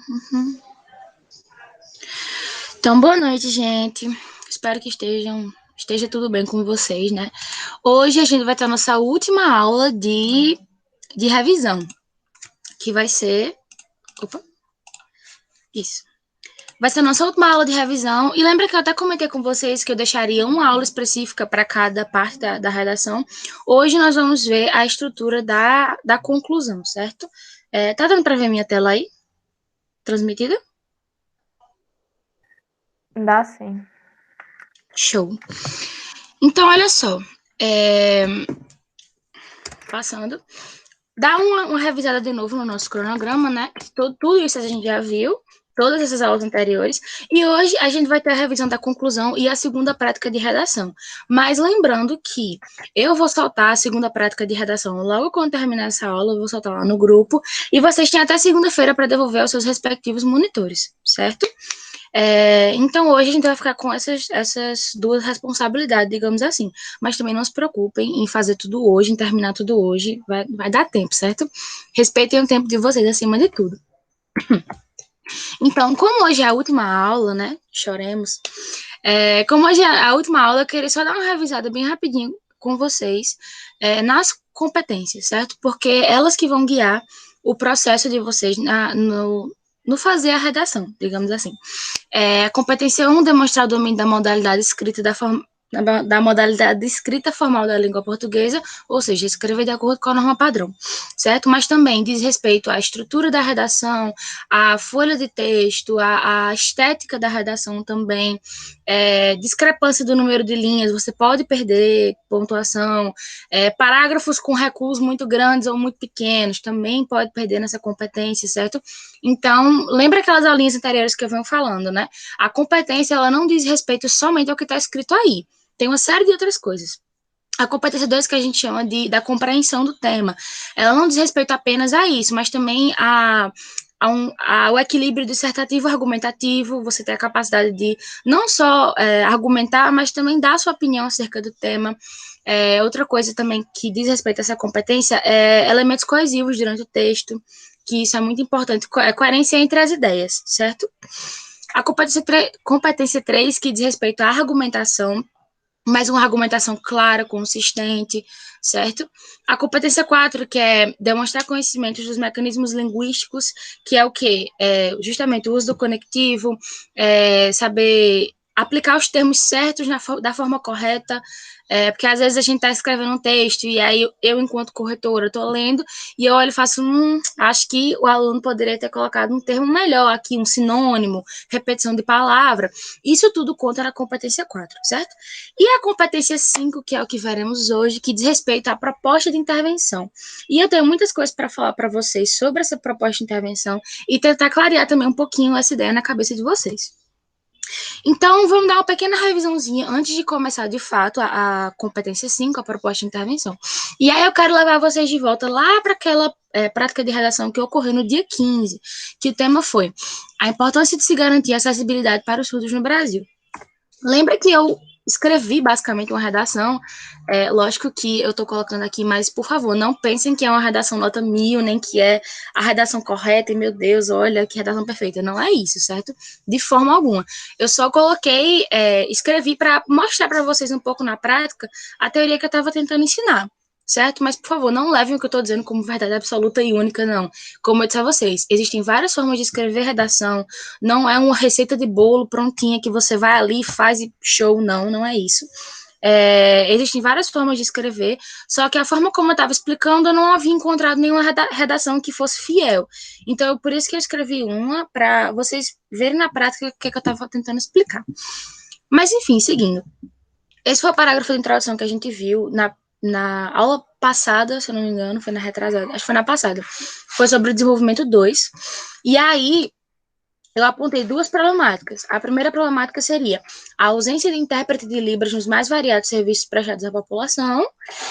Uhum. Então, boa noite, gente. Espero que esteja tudo bem com vocês, né? Hoje a gente vai ter a nossa última aula de revisão, que vai ser... Opa, isso. Vai ser a nossa última aula de revisão. E lembra que eu até comentei com vocês que eu deixaria uma aula específica para cada parte da redação. Hoje nós vamos ver a estrutura da conclusão, certo? Tá dando para ver minha tela aí? Transmitida? Dá sim. Show. Então, olha só. Passando. Dá uma revisada de novo no nosso cronograma, né? Tudo isso a gente já viu, todas essas aulas anteriores. E hoje a gente vai ter a revisão da conclusão e a segunda prática de redação. Mas lembrando que eu vou soltar a segunda prática de redação logo quando terminar essa aula, eu vou soltar lá no grupo. E vocês têm até segunda-feira para devolver aos seus respectivos monitores, certo? Então, hoje a gente vai ficar com essas duas responsabilidades, digamos assim. Mas também não se preocupem em fazer tudo hoje, em terminar tudo hoje. Vai dar tempo, certo? Respeitem o tempo de vocês acima de tudo. Então, como hoje é a última aula, né? Choremos. Como hoje é a última aula, eu queria só dar uma revisada bem rapidinho com vocês nas competências, certo? Porque elas que vão guiar o processo de vocês no fazer a redação, digamos assim. A competência 1, demonstrar o domínio da modalidade escrita da modalidade escrita formal da língua portuguesa, ou seja, escrever de acordo com a norma padrão, certo? Mas também diz respeito à estrutura da redação, à folha de texto, à estética da redação também, discrepância do número de linhas, você pode perder pontuação, parágrafos com recuos muito grandes ou muito pequenos, também pode perder nessa competência, certo? Então, lembra aquelas aulinhas anteriores que eu venho falando, né? A competência, ela não diz respeito somente ao que está escrito aí. Tem uma série de outras coisas. A competência 2, que a gente chama da compreensão do tema, ela não diz respeito apenas a isso, mas também ao equilíbrio dissertativo argumentativo, você tem a capacidade de não só argumentar, mas também dar a sua opinião acerca do tema. Outra coisa também que diz respeito a essa competência é elementos coesivos durante o texto, que isso é muito importante, coerência entre as ideias, certo? A competência 3, que diz respeito à argumentação, mas uma argumentação clara, consistente, certo? A competência 4, que é demonstrar conhecimentos dos mecanismos linguísticos, que é o quê? Justamente o uso do conectivo, saber aplicar os termos certos da forma correta, porque às vezes a gente está escrevendo um texto e aí eu enquanto corretora, estou lendo e eu olho e faço, acho que o aluno poderia ter colocado um termo melhor aqui, um sinônimo, repetição de palavra. Isso tudo conta na competência 4, certo? E a competência 5, que é o que veremos hoje, que diz respeito à proposta de intervenção. E eu tenho muitas coisas para falar para vocês sobre essa proposta de intervenção e tentar clarear também um pouquinho essa ideia na cabeça de vocês. Então, vamos dar uma pequena revisãozinha antes de começar, de fato, a competência 5, a proposta de intervenção. E aí eu quero levar vocês de volta lá para aquela prática de redação que ocorreu no dia 15, que o tema foi a importância de se garantir acessibilidade para os surdos no Brasil. Lembra que eu escrevi basicamente uma redação, lógico que eu estou colocando aqui, mas por favor, não pensem que é uma redação nota 1000, nem que é a redação correta, e meu Deus, olha que redação perfeita, não é isso, certo? De forma alguma. Eu só coloquei, escrevi para mostrar para vocês um pouco na prática a teoria que eu estava tentando ensinar, certo? Mas, por favor, não levem o que eu estou dizendo como verdade absoluta e única, não. Como eu disse a vocês, existem várias formas de escrever redação, não é uma receita de bolo prontinha que você vai ali, faz e show, não é isso. Existem várias formas de escrever, só que a forma como eu estava explicando, eu não havia encontrado nenhuma redação que fosse fiel. Então, por isso que eu escrevi uma, para vocês verem na prática o que eu estava tentando explicar. Mas, enfim, seguindo. Esse foi o parágrafo de introdução que a gente viu na aula passada, se eu não me engano, foi na retrasada, acho que foi na passada. Foi sobre o desenvolvimento 2. E aí, eu apontei duas problemáticas. A primeira problemática seria a ausência de intérprete de Libras nos mais variados serviços prestados à população.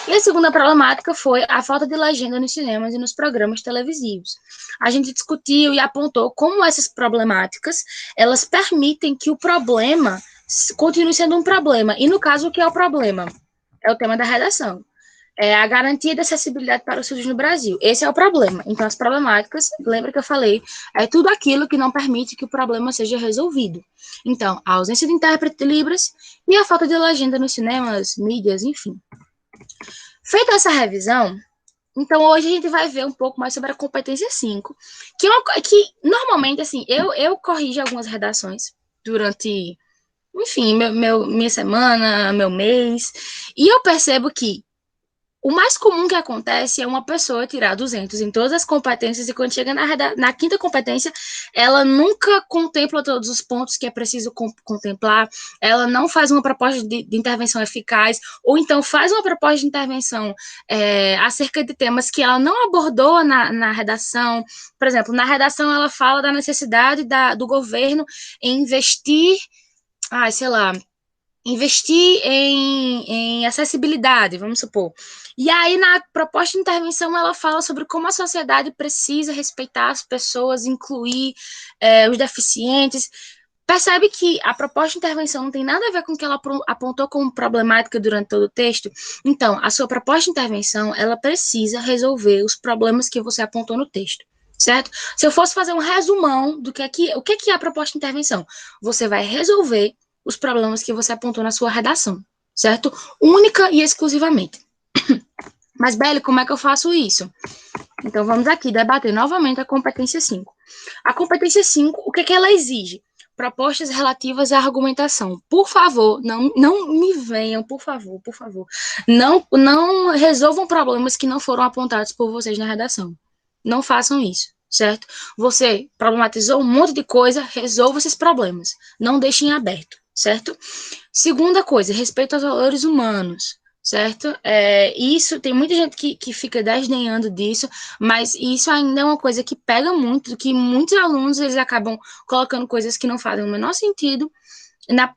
E a segunda problemática foi a falta de legenda nos cinemas e nos programas televisivos. A gente discutiu e apontou como essas problemáticas, elas permitem que o problema continue sendo um problema. E no caso, o que é o problema? É o tema da redação. É a garantia de acessibilidade para os SUS no Brasil. Esse é o problema. Então, as problemáticas, lembra que eu falei, é tudo aquilo que não permite que o problema seja resolvido. Então, a ausência de intérprete de Libras e a falta de legenda nos cinemas, mídias, enfim. Feita essa revisão, então hoje a gente vai ver um pouco mais sobre a competência 5, que normalmente, assim, eu corrijo algumas redações durante, enfim, minha semana, meu mês, e eu percebo que o mais comum que acontece é uma pessoa tirar 200 em todas as competências e quando chega na quinta competência, ela nunca contempla todos os pontos que é preciso contemplar, ela não faz uma proposta de intervenção eficaz, ou então faz uma proposta de intervenção acerca de temas que ela não abordou na redação. Por exemplo, na redação ela fala da necessidade do governo em investir, sei lá, investir em acessibilidade, vamos supor. E aí, na proposta de intervenção, ela fala sobre como a sociedade precisa respeitar as pessoas, incluir os deficientes. Percebe que a proposta de intervenção não tem nada a ver com o que ela apontou como problemática durante todo o texto? Então, a sua proposta de intervenção, ela precisa resolver os problemas que você apontou no texto, certo? Se eu fosse fazer um resumão do o que é a proposta de intervenção, você vai resolver os problemas que você apontou na sua redação, certo? Única e exclusivamente. Mas, Beli, como é que eu faço isso? Então, vamos aqui debater novamente a competência 5. A competência 5, o que ela exige? Propostas relativas à argumentação. Por favor, não me venham, por favor. Não resolvam problemas que não foram apontados por vocês na redação. Não façam isso, certo? Você problematizou um monte de coisa, resolva esses problemas. Não deixem aberto, certo? Segunda coisa, respeito aos valores humanos, certo? Isso, tem muita gente que fica desdenhando disso, mas isso ainda é uma coisa que pega muito, que muitos alunos, eles acabam colocando coisas que não fazem o menor sentido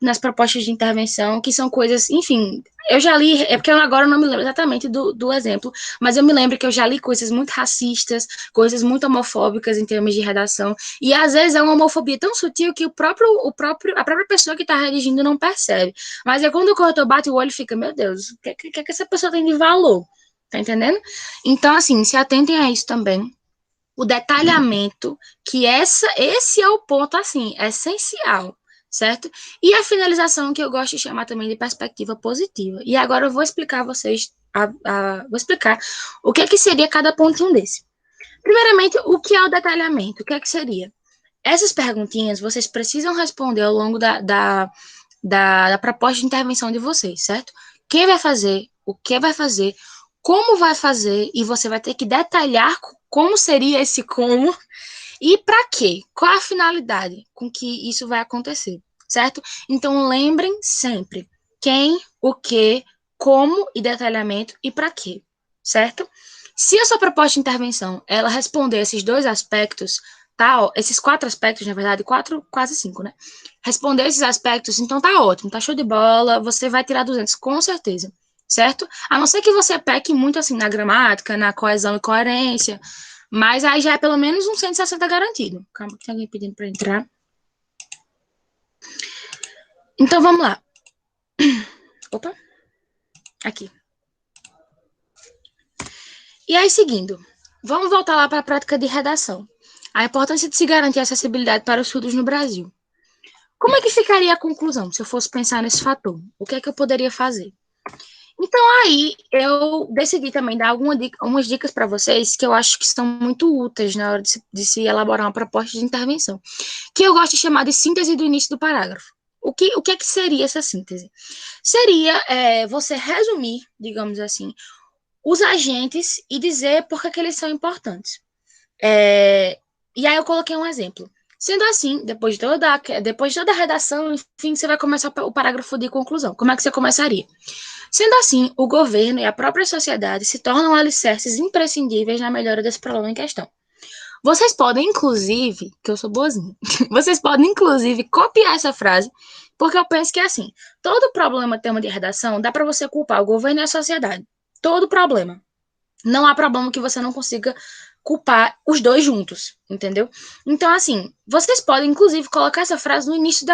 nas propostas de intervenção, que são coisas, enfim, eu já li, é porque agora eu não me lembro exatamente do exemplo, mas eu me lembro que eu já li coisas muito racistas, coisas muito homofóbicas em termos de redação, e às vezes é uma homofobia tão sutil que a própria pessoa que está redigindo não percebe. Mas é quando o corretor bate o olho e fica, meu Deus, o que essa pessoa tem de valor? Tá entendendo? Então, assim, se atentem a isso também. O detalhamento, que esse é o ponto, assim, essencial, certo? E a finalização, que eu gosto de chamar também de perspectiva positiva. E agora eu vou explicar a vocês, vou explicar o que é que seria cada pontinho desse. Primeiramente, o que é o detalhamento? O que é que seria? Essas perguntinhas vocês precisam responder ao longo da proposta de intervenção de vocês, certo? Quem vai fazer, o que vai fazer, como vai fazer, e você vai ter que detalhar como seria esse como e para quê? Qual a finalidade com que isso vai acontecer, certo? Então lembrem sempre quem, o que, como e detalhamento e para quê, certo? Se a sua proposta de intervenção ela responder esses dois aspectos, tá? Esses 4 aspectos, na verdade, 4, quase 5, né? Responder esses aspectos, então tá ótimo, tá show de bola, você vai tirar 200 com certeza, certo? A não ser que você peque muito assim na gramática, na coesão e coerência, mas aí já é pelo menos um 160 garantido. Calma, tem alguém pedindo para entrar. Então vamos lá. Opa. Aqui. E aí, seguindo, vamos voltar lá para a prática de redação. A importância de se garantir acessibilidade para os surdos no Brasil. Como é que ficaria a conclusão, se eu fosse pensar nesse fator? O que é que eu poderia fazer? Então, aí, eu decidi também dar algumas dicas para vocês que eu acho que são muito úteis na hora de se elaborar uma proposta de intervenção, que eu gosto de chamar de síntese do início do parágrafo. O que é que seria essa síntese? Seria você resumir, digamos assim, os agentes e dizer por que eles são importantes. E aí eu coloquei um exemplo. Sendo assim, depois de toda a redação, enfim, você vai começar o parágrafo de conclusão. Como é que você começaria? Sendo assim, o governo e a própria sociedade se tornam alicerces imprescindíveis na melhora desse problema em questão. Vocês podem, inclusive, que eu sou boazinha, vocês podem, inclusive, copiar essa frase, porque eu penso que é assim, todo problema, tema de redação, dá para você culpar o governo e a sociedade. Todo problema. Não há problema que você não consiga culpar os dois juntos, entendeu? Então, assim, vocês podem, inclusive, colocar essa frase no início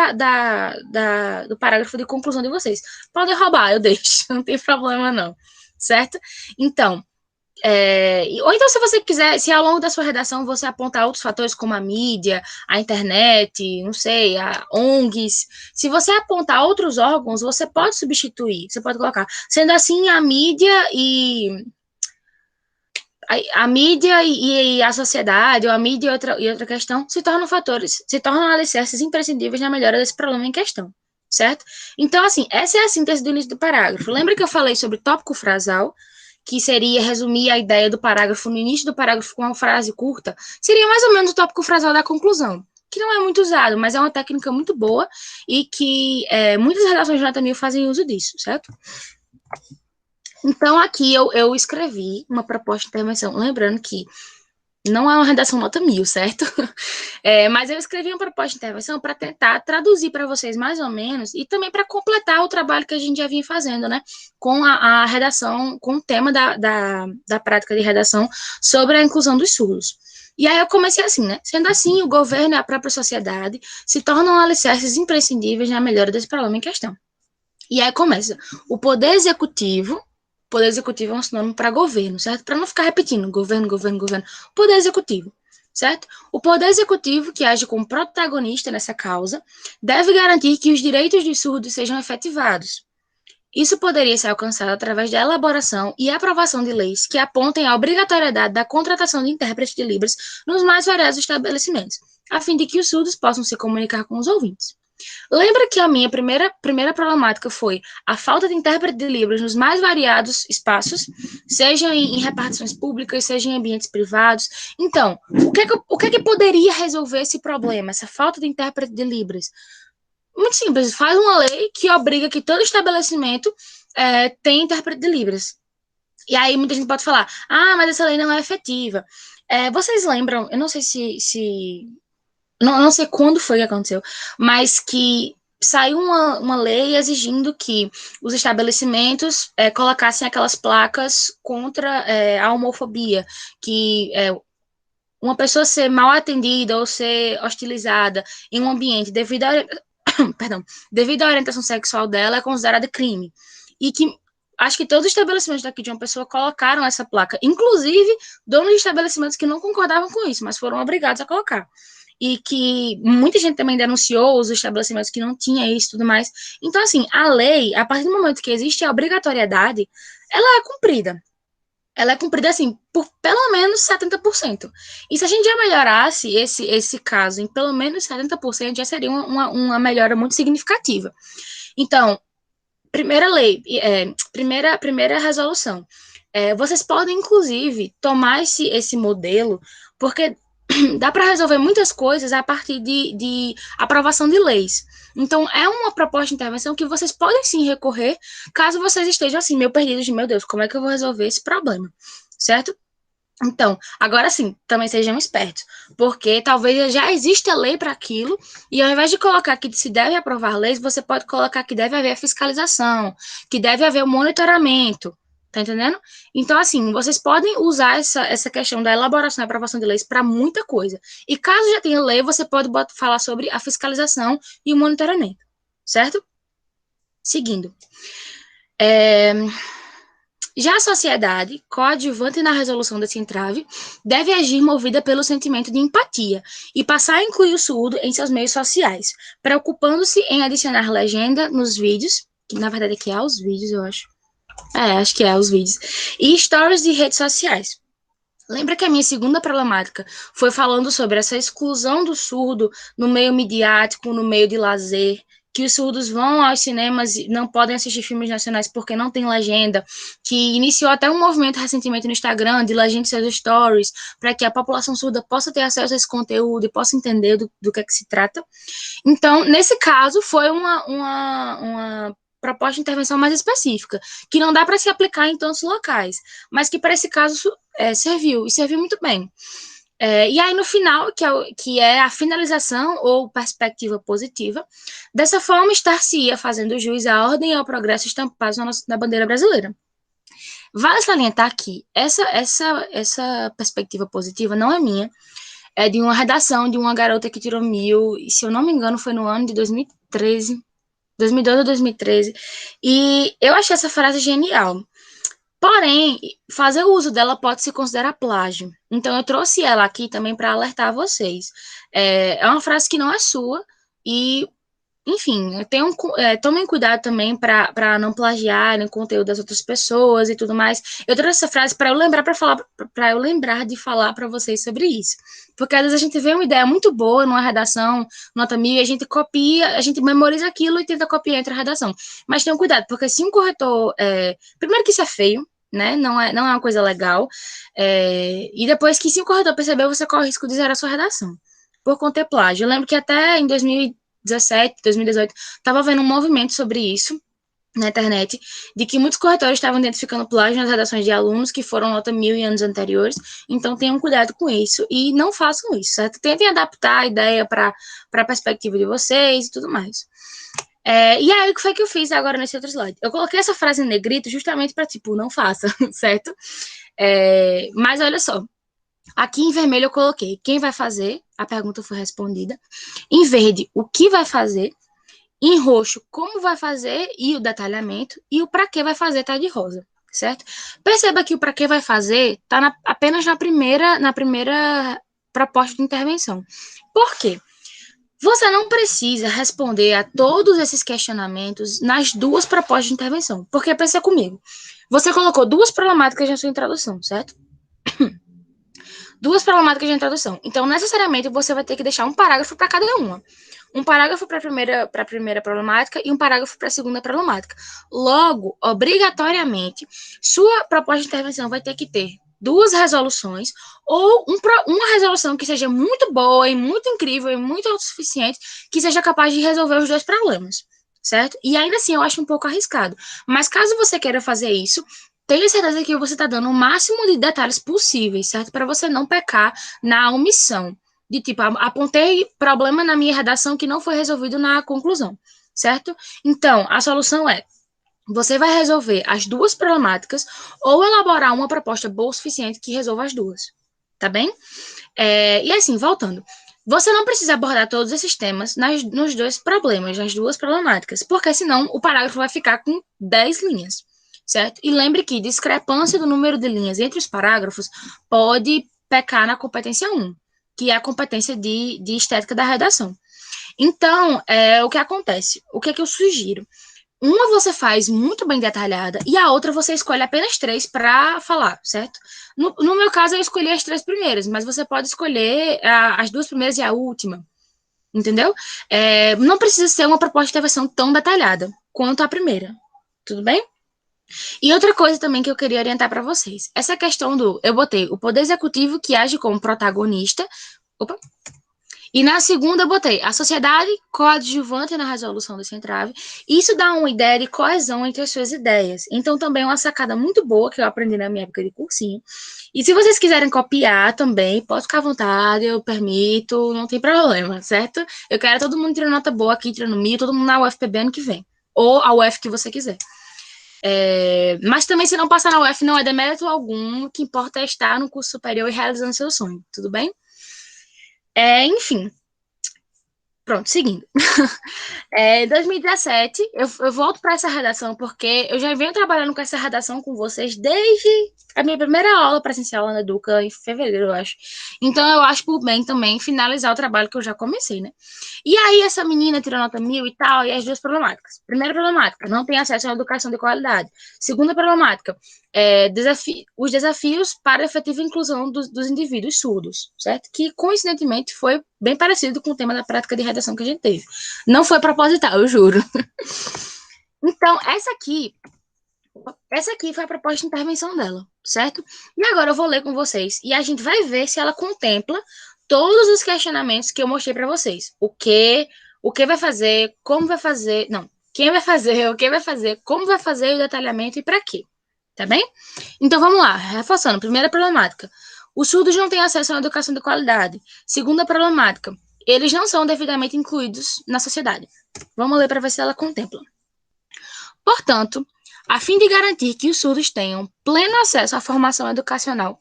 do parágrafo de conclusão de vocês. Podem roubar, eu deixo, não tem problema não, certo? Então, ou então, se você quiser, se ao longo da sua redação você apontar outros fatores como a mídia, a internet, não sei, a ONGs, se você apontar outros órgãos, você pode substituir, você pode colocar. Sendo assim, a mídia e a sociedade, ou a mídia e outra questão, se tornam fatores, se tornam alicerces imprescindíveis na melhora desse problema em questão, certo? Então, assim, essa é a síntese do início do parágrafo. Lembra que eu falei sobre tópico frasal, que seria resumir a ideia do parágrafo no início do parágrafo com uma frase curta? Seria mais ou menos o tópico frasal da conclusão, que não é muito usado, mas é uma técnica muito boa e que muitas redações de nota 1000 fazem uso disso, certo? Então, aqui eu escrevi uma proposta de intervenção, lembrando que não é uma redação nota 1000, certo? Mas eu escrevi uma proposta de intervenção para tentar traduzir para vocês mais ou menos, e também para completar o trabalho que a gente já vinha fazendo, né? Com a redação, com o tema da prática de redação sobre a inclusão dos surdos. E aí eu comecei assim, né? Sendo assim, o governo e a própria sociedade se tornam alicerces imprescindíveis na melhora desse problema em questão. E aí começa. Poder executivo é um sinônimo para governo, certo? Para não ficar repetindo governo, governo, governo. Poder executivo, certo? O poder executivo, que age como protagonista nessa causa, deve garantir que os direitos dos surdos sejam efetivados. Isso poderia ser alcançado através da elaboração e aprovação de leis que apontem a obrigatoriedade da contratação de intérpretes de Libras nos mais variados estabelecimentos, a fim de que os surdos possam se comunicar com os ouvintes. Lembra que a minha primeira problemática foi a falta de intérprete de Libras nos mais variados espaços, seja em repartições públicas, seja em ambientes privados. Então, o que é que poderia resolver esse problema, essa falta de intérprete de Libras? Muito simples, faz uma lei que obriga que todo estabelecimento tenha intérprete de Libras. E aí muita gente pode falar, mas essa lei não é efetiva. Vocês lembram, eu não sei se não sei quando foi que aconteceu, mas que saiu uma lei exigindo que os estabelecimentos colocassem aquelas placas contra a homofobia, que uma pessoa ser mal atendida ou ser hostilizada em um ambiente perdão, devido à orientação sexual dela é considerada crime. E que acho que todos os estabelecimentos daqui de uma pessoa colocaram essa placa, inclusive donos de estabelecimentos que não concordavam com isso, mas foram obrigados a colocar. E que muita gente também denunciou os estabelecimentos que não tinha isso e tudo mais. Então, assim, a lei, a partir do momento que existe a obrigatoriedade, ela é cumprida. Ela é cumprida, assim, por pelo menos 70%. E se a gente já melhorasse esse caso em pelo menos 70%, já seria uma melhora muito significativa. Então, primeira lei, primeira resolução. Vocês podem, inclusive, tomar esse modelo, porque dá para resolver muitas coisas a partir de aprovação de leis. Então, é uma proposta de intervenção que vocês podem sim recorrer, caso vocês estejam assim, meio perdidos de, meu Deus, como é que eu vou resolver esse problema? Certo? Então, agora sim, também sejam espertos, porque talvez já exista lei para aquilo, e ao invés de colocar que se deve aprovar leis, você pode colocar que deve haver fiscalização, que deve haver o monitoramento, tá entendendo? Então, assim, vocês podem usar essa questão da elaboração e aprovação de leis para muita coisa. E caso já tenha lei, você pode falar sobre a fiscalização e o monitoramento, certo? Seguindo. Já a sociedade, coadjuvante na resolução desse entrave, deve agir movida pelo sentimento de empatia e passar a incluir o surdo em seus meios sociais, preocupando-se em adicionar legenda nos vídeos, que na verdade aqui é os vídeos, eu acho. Acho que é os vídeos, e stories de redes sociais. Lembra que a minha segunda problemática foi falando sobre essa exclusão do surdo no meio midiático, no meio de lazer, que os surdos vão aos cinemas e não podem assistir filmes nacionais porque não tem legenda, que iniciou até um movimento recentemente no Instagram de legenda seus stories, para que a população surda possa ter acesso a esse conteúdo e possa entender do que é que se trata. Então, nesse caso, foi uma proposta de intervenção mais específica, que não dá para se aplicar em tantos locais, mas que para esse caso serviu, e serviu muito bem. E aí, no final, que é a finalização ou perspectiva positiva, dessa forma, estar-se-ia fazendo jus à ordem e ao progresso estampados na bandeira brasileira. Vale salientar que essa perspectiva positiva não é minha, é de uma redação de uma garota que tirou 1000, e se eu não me engano foi no ano de 2013, 2012 ou 2013, e eu achei essa frase genial. Porém, fazer o uso dela pode se considerar plágio. Então, eu trouxe ela aqui também para alertar vocês. É uma frase que não é sua e, enfim, tomem cuidado também para não plagiarem o conteúdo das outras pessoas e tudo mais. Eu trouxe essa frase para eu lembrar para eu lembrar de falar para vocês sobre isso. Porque às vezes a gente vê uma ideia muito boa numa redação, nota 1000, e a gente copia, a gente memoriza aquilo e tenta copiar entre a redação. Mas tenham cuidado, porque se um corretor. Primeiro que isso é feio, né? Não é uma coisa legal. E depois que se o corretor perceber, você corre o risco de zerar a sua redação por conter plágio. Eu lembro que até em 2017, 2018, estava havendo um movimento sobre isso na internet, de que muitos corretores estavam identificando plágio nas redações de alunos que foram nota 1000 em anos anteriores, então tenham cuidado com isso e não façam isso, certo? Tentem adaptar a ideia para a perspectiva de vocês e tudo mais. E aí, o que foi que eu fiz agora nesse outro slide? Eu coloquei essa frase em negrito justamente para, tipo, não faça, certo? Mas olha só, aqui em vermelho eu coloquei quem vai fazer, a pergunta foi respondida. Em verde, o que vai fazer. Em roxo, como vai fazer e o detalhamento. E o para que vai fazer tá de rosa, certo? Perceba que o para que vai fazer tá apenas na primeira proposta de intervenção. Por quê? Você não precisa responder a todos esses questionamentos nas duas propostas de intervenção. Porque pensa comigo. Você colocou duas problemáticas na sua introdução, certo? Duas problemáticas de introdução. Então, necessariamente, você vai ter que deixar um parágrafo para cada uma. Um parágrafo para a primeira problemática e um parágrafo para a segunda problemática. Logo, obrigatoriamente, sua proposta de intervenção vai ter que ter duas resoluções ou uma resolução que seja muito boa e muito incrível e muito autossuficiente, que seja capaz de resolver os dois problemas, certo? E ainda assim, eu acho um pouco arriscado. Mas caso você queira fazer isso, tenha certeza que você está dando o máximo de detalhes possíveis, certo? Para você não pecar na omissão. De tipo, apontei problema na minha redação que não foi resolvido na conclusão, certo? Então, a solução é: você vai resolver as duas problemáticas ou elaborar uma proposta boa o suficiente que resolva as duas, tá bem? E assim, voltando. Você não precisa abordar todos esses temas nos dois problemas, nas duas problemáticas, porque senão o parágrafo vai ficar com 10 linhas, certo? E lembre que discrepância do número de linhas entre os parágrafos pode pecar na competência 1, que é a competência de estética da redação. Então, o que acontece? O que é que eu sugiro? Uma você faz muito bem detalhada e a outra você escolhe apenas 3 para falar, certo? No meu caso, eu escolhi as 3 primeiras, mas você pode escolher as 2 primeiras e a última, entendeu? Não precisa ser uma proposta de intervenção tão detalhada quanto a primeira, tudo bem? E outra coisa também que eu queria orientar para vocês, essa questão eu botei o poder executivo que age como protagonista. Opa! E na segunda eu botei a sociedade coadjuvante na resolução desse entrave. Isso dá uma ideia de coesão entre as suas ideias. Então também é uma sacada muito boa que eu aprendi na minha época de cursinho. E se vocês quiserem copiar também, pode ficar à vontade, eu permito, não tem problema, certo? Eu quero todo mundo tirando nota boa aqui, tirando 1000, todo mundo na UFPB ano que vem. Ou a UF que você quiser. Mas também, se não passar na UF, não é demérito algum, o que importa é estar no curso superior e realizando seu sonho, tudo bem? Enfim, pronto, seguindo. Em 2017, eu volto para essa redação, porque eu já venho trabalhando com essa redação com vocês desde a minha primeira aula presencial lá na Educa, em fevereiro, eu acho. Então, eu acho por bem também finalizar o trabalho que eu já comecei, né? E aí, essa menina tirou nota 1000 e tal, e as duas problemáticas. Primeira problemática, não tem acesso à educação de qualidade. Segunda problemática, os desafios para a efetiva inclusão dos indivíduos surdos, certo? Que, coincidentemente, foi bem parecido com o tema da prática de redação que a gente teve. Não foi proposital, eu juro. Então, essa aqui foi a proposta de intervenção dela, certo? E agora eu vou ler com vocês e a gente vai ver se ela contempla todos os questionamentos que eu mostrei para vocês. O que vai fazer, como vai fazer, não, quem vai fazer, o que vai fazer, como vai fazer o detalhamento e para quê, tá bem? Então vamos lá, reforçando. Primeira problemática: os surdos não têm acesso a uma educação de qualidade. Segunda problemática: eles não são devidamente incluídos na sociedade. Vamos ler para ver se ela contempla. Portanto, a fim de garantir que os surdos tenham pleno acesso à formação educacional,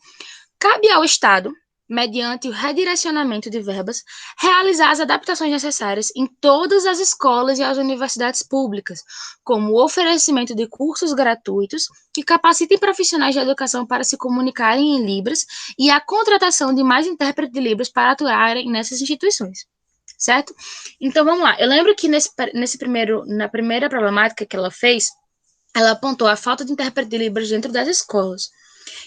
cabe ao Estado, mediante o redirecionamento de verbas, realizar as adaptações necessárias em todas as escolas e as universidades públicas, como o oferecimento de cursos gratuitos que capacitem profissionais de educação para se comunicarem em Libras e a contratação de mais intérpretes de Libras para atuarem nessas instituições. Certo? Então vamos lá. Eu lembro que na primeira problemática que ela fez, ela apontou a falta de intérprete de Libras dentro das escolas.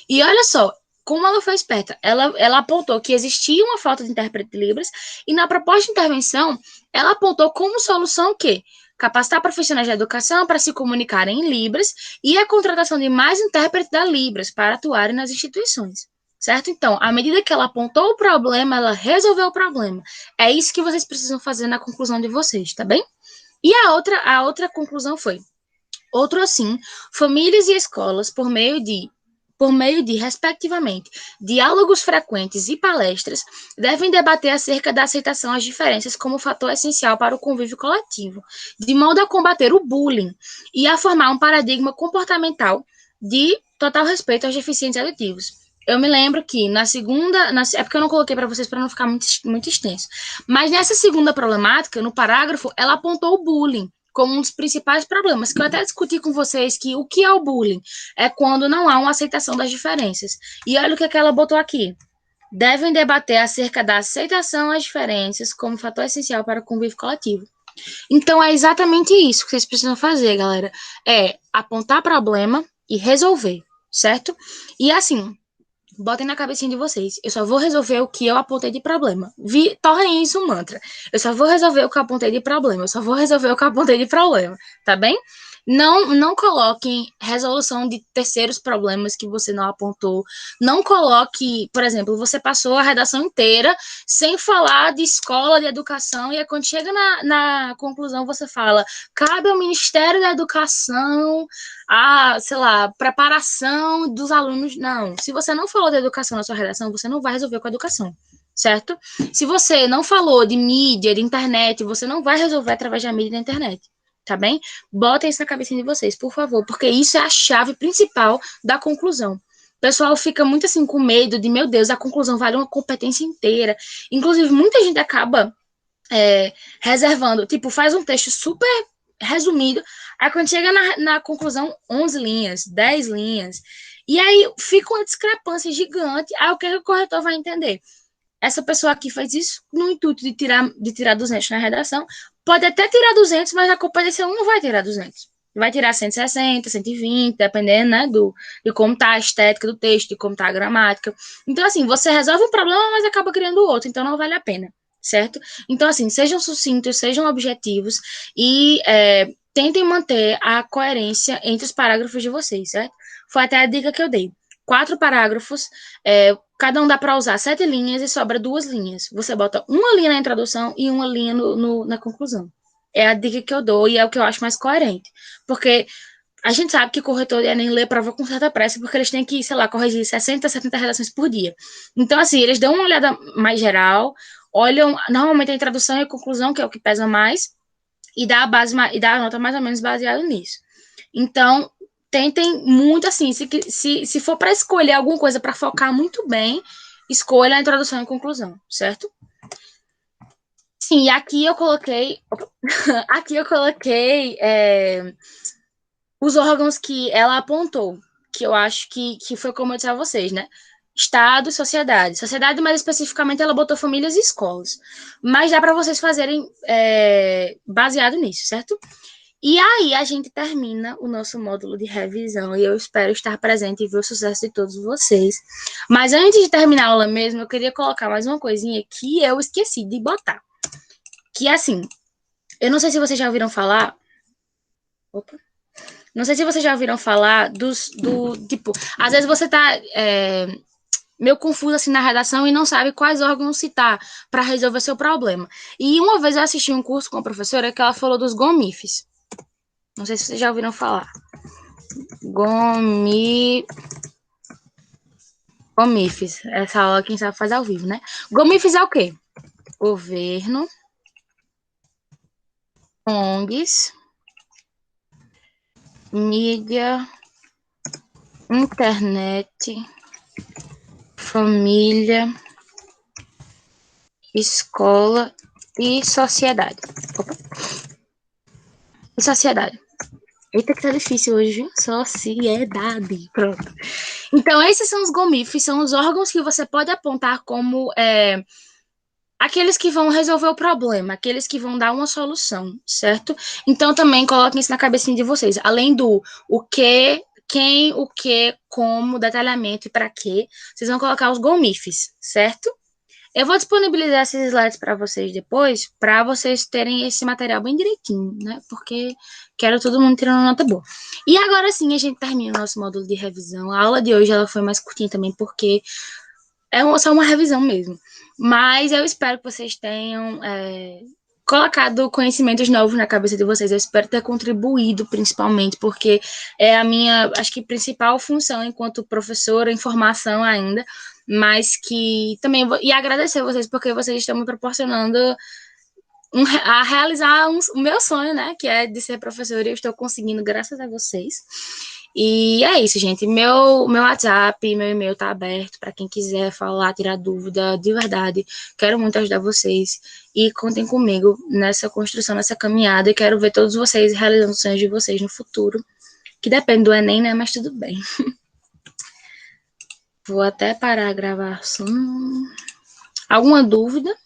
E olha só, como ela foi esperta, ela apontou que existia uma falta de intérprete de Libras, e na proposta de intervenção, ela apontou como solução o quê? Capacitar profissionais de educação para se comunicarem em Libras e a contratação de mais intérpretes da Libras para atuarem nas instituições. Certo? Então, à medida que ela apontou o problema, ela resolveu o problema. É isso que vocês precisam fazer na conclusão de vocês, tá bem? E a outra conclusão foi: outro assim, famílias e escolas, por meio de, respectivamente, diálogos frequentes e palestras, devem debater acerca da aceitação às diferenças como fator essencial para o convívio coletivo, de modo a combater o bullying e a formar um paradigma comportamental de total respeito aos deficientes auditivos. Eu me lembro que é porque eu não coloquei para vocês para não ficar muito extenso, mas nessa segunda problemática, no parágrafo, ela apontou o bullying como um dos principais problemas, que eu até discuti com vocês que o que é o bullying? É quando não há uma aceitação das diferenças. E olha o que ela botou aqui. Devem debater acerca da aceitação às diferenças como fator essencial para o convívio coletivo. Então, é exatamente isso que vocês precisam fazer, galera. É apontar problema e resolver, certo? E assim, botem na cabecinha de vocês. Eu só vou resolver o que eu apontei de problema. Tornem isso um mantra. Eu só vou resolver o que eu apontei de problema. Eu só vou resolver o que eu apontei de problema. Tá bem? Não coloquem resolução de terceiros problemas que você não apontou. Não coloque, por exemplo, você passou a redação inteira sem falar de escola, de educação, e aí quando chega na conclusão você fala, cabe ao Ministério da Educação sei lá, preparação dos alunos. Não, se você não falou de educação na sua redação, você não vai resolver com a educação, certo? Se você não falou de mídia, de internet, você não vai resolver através da mídia e da internet, tá bem? Botem isso na cabecinha de vocês, por favor, porque isso é a chave principal da conclusão. O pessoal fica muito assim com medo de, meu Deus, a conclusão vale uma competência inteira. Inclusive, muita gente acaba reservando, tipo, faz um texto super resumido, aí quando chega na conclusão, 11 linhas, 10 linhas, e aí fica uma discrepância gigante, aí o que o corretor vai entender? Essa pessoa aqui faz isso no intuito de tirar 200 na redação, pode até tirar 200, mas a competência 1 não vai tirar 200. Vai tirar 160, 120, dependendo, né, de como tá a estética do texto, de como tá a gramática. Então, assim, você resolve um problema, mas acaba criando outro, então não vale a pena, certo? Então, assim, sejam sucintos, sejam objetivos e tentem manter a coerência entre os parágrafos de vocês, certo? Foi até a dica que eu dei. 4 parágrafos, cada um dá para usar 7 linhas e sobra 2 linhas. Você bota uma linha na introdução e uma linha na conclusão. É a dica que eu dou e é o que eu acho mais coerente. Porque a gente sabe que corretor de Enem lê prova com certa pressa, porque eles têm que, sei lá, corrigir 60, 70 redações por dia. Então, assim, eles dão uma olhada mais geral, olham normalmente a introdução e a conclusão, que é o que pesa mais, e dá a nota mais ou menos baseada nisso. Então, tentem muito assim, se for para escolher alguma coisa para focar muito bem, escolha a introdução e conclusão, certo? Sim, aqui eu coloquei os órgãos que ela apontou, que eu acho que foi como eu disse a vocês, né? Estado, sociedade. Sociedade, mais especificamente, ela botou famílias e escolas. Mas dá para vocês fazerem baseado nisso, certo? E aí a gente termina o nosso módulo de revisão e eu espero estar presente e ver o sucesso de todos vocês. Mas antes de terminar a aula mesmo, eu queria colocar mais uma coisinha que eu esqueci de botar. Que é assim, eu não sei se vocês já ouviram falar. Opa. Não sei se vocês já ouviram falar tipo, às vezes você tá meio confuso assim na redação e não sabe quais órgãos citar para resolver seu problema. E uma vez eu assisti um curso com a professora que ela falou dos GOMIFs. Não sei se vocês já ouviram falar. GOMIFs. Essa aula quem sabe faz ao vivo, né? GOMIFs é o quê? Governo, ONGs, mídia, internet, família, escola e sociedade. Opa. E sociedade. Eita, que tá difícil hoje, viu? Sociedade. Pronto. Então, esses são os GOMIFs, são os órgãos que você pode apontar como aqueles que vão resolver o problema, aqueles que vão dar uma solução, certo? Então, também coloquem isso na cabecinha de vocês. Além do o que, quem, o que, como, detalhamento e para quê, vocês vão colocar os GOMIFs, certo? Eu vou disponibilizar esses slides para vocês depois, para vocês terem esse material bem direitinho, né? Porque quero todo mundo tirando nota boa. E agora sim, a gente termina o nosso módulo de revisão. A aula de hoje ela foi mais curtinha também, porque só uma revisão mesmo. Mas eu espero que vocês tenham colocado conhecimentos novos na cabeça de vocês. Eu espero ter contribuído, principalmente, porque é a minha, acho que, principal função enquanto professora, em formação ainda, mas que também vou, e agradecer a vocês, porque vocês estão me proporcionando a realizar o meu sonho, né, que é de ser professora, e eu estou conseguindo graças a vocês. E é isso, gente. Meu WhatsApp, meu e-mail tá aberto para quem quiser falar, tirar dúvida, de verdade. Quero muito ajudar vocês e contem comigo nessa construção, nessa caminhada. E quero ver todos vocês realizando os sonhos de vocês no futuro, que depende do Enem, né? Mas tudo bem. Vou até parar a gravação. Alguma dúvida?